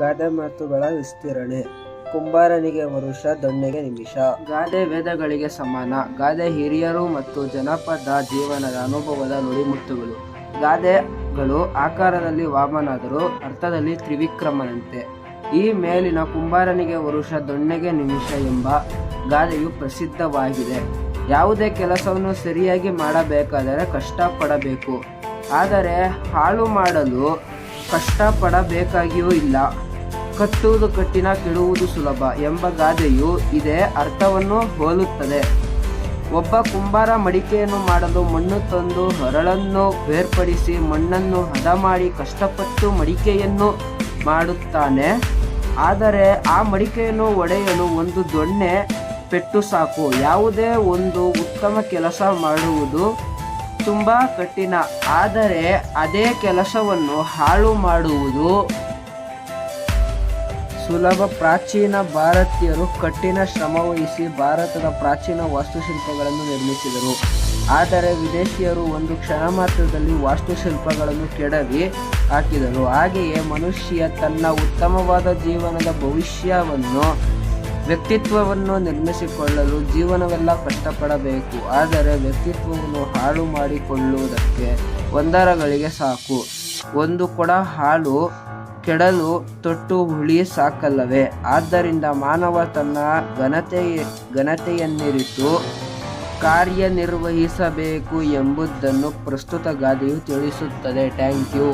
ಗಾದೆ ಮಾತುಗಳ ವಿಸ್ತರಣೆ. ಕುಂಬಾರನಿಗೆ ವರುಷ, ದೊಣ್ಣೆಗೆ ನಿಮಿಷ. ಗಾದೆ ವೇದಗಳಿಗೆ ಸಮಾನ. ಗಾದೆ ಹಿರಿಯರು ಮತ್ತು ಜನಪದ ಜೀವನದ ಅನುಭವದ ನುಡಿಮುತ್ತುಗಳು. ಗಾದೆಗಳು ಆಕಾರದಲ್ಲಿ ವಾಮನಾದರೂ ಅರ್ಥದಲ್ಲಿ ತ್ರಿವಿಕ್ರಮನಂತೆ. ಈ ಮೇಲಿನ ಕುಂಬಾರನಿಗೆ ವರುಷ, ದೊಣ್ಣೆಗೆ ನಿಮಿಷ ಎಂಬ ಗಾದೆಯು ಪ್ರಸಿದ್ಧವಾಗಿದೆ. ಯಾವುದೇ ಕೆಲಸವನ್ನು ಸರಿಯಾಗಿ ಮಾಡಬೇಕಾದರೆ ಕಷ್ಟಪಡಬೇಕು, ಆದರೆ ಹಾಳು ಮಾಡಲು ಕಷ್ಟಪಡಬೇಕಾಗಿಯೂ ಇಲ್ಲ. ಕಟ್ಟುವುದು ಕಠಿಣ, ಕೆಡುವುದು ಸುಲಭ ಎಂಬ ಗಾದೆಯು ಇದೇ ಅರ್ಥವನ್ನು ಹೋಲುತ್ತದೆ. ಒಬ್ಬ ಕುಂಬಾರ ಮಡಿಕೆಯನ್ನು ಮಾಡಲು ಮಣ್ಣು ತಂದು ಹರಳನ್ನು ಬೇರ್ಪಡಿಸಿ ಮಣ್ಣನ್ನು ಹದ ಮಾಡಿ ಕಷ್ಟಪಟ್ಟು ಮಡಿಕೆಯನ್ನು ಮಾಡುತ್ತಾನೆ. ಆದರೆ ಆ ಮಡಿಕೆಯನ್ನು ಒಡೆಯಲು ಒಂದು ದೊಣ್ಣೆ ಪೆಟ್ಟು ಸಾಕು. ಯಾವುದೇ ಒಂದು ಉತ್ತಮ ಕೆಲಸ ಮಾಡುವುದು ತುಂಬ ಕಠಿಣ, ಆದರೆ ಅದೇ ಕೆಲಸವನ್ನು ಹಾಳು ಮಾಡುವುದು ಸುಲಭ. ಪ್ರಾಚೀನ ಭಾರತೀಯರು ಕಠಿಣ ಶ್ರಮವಹಿಸಿ ಭಾರತದ ಪ್ರಾಚೀನ ವಾಸ್ತುಶಿಲ್ಪಗಳನ್ನು ನಿರ್ಮಿಸಿದರು. ಆದರೆ ವಿದೇಶಿಯರು ಒಂದು ಕ್ಷಣ ಮಾತ್ರದಲ್ಲಿ ವಾಸ್ತುಶಿಲ್ಪಗಳನ್ನು ಕೆಡವಿ ಹಾಕಿದರು. ಹಾಗೆಯೇ ಮನುಷ್ಯ ತನ್ನ ಉತ್ತಮವಾದ ಜೀವನದ ವ್ಯಕ್ತಿತ್ವವನ್ನು ನಿರ್ಮಿಸಿಕೊಳ್ಳಲು ಜೀವನವೆಲ್ಲ ಕಷ್ಟಪಡಬೇಕು. ಆದರೆ ವ್ಯಕ್ತಿತ್ವವನ್ನು ಹಾಳು ಮಾಡಿಕೊಳ್ಳುವುದಕ್ಕೆ ಒಂದರಗಳಿಗೆ ಸಾಕು. ಒಂದು ಕೊಡ ಹಾಲು ಕೆಡಲು ತೊಟ್ಟು ಹುಳಿ ಸಾಕಲ್ಲವೇ? ಆದ್ದರಿಂದ ಮಾನವ ತನ್ನ ಘನತೆಯನ್ನಿರಿತು ಕಾರ್ಯನಿರ್ವಹಿಸಬೇಕು ಎಂಬುದನ್ನು ಪ್ರಸ್ತುತ ಗಾದೆಯು ತಿಳಿಸುತ್ತದೆ. Thank you.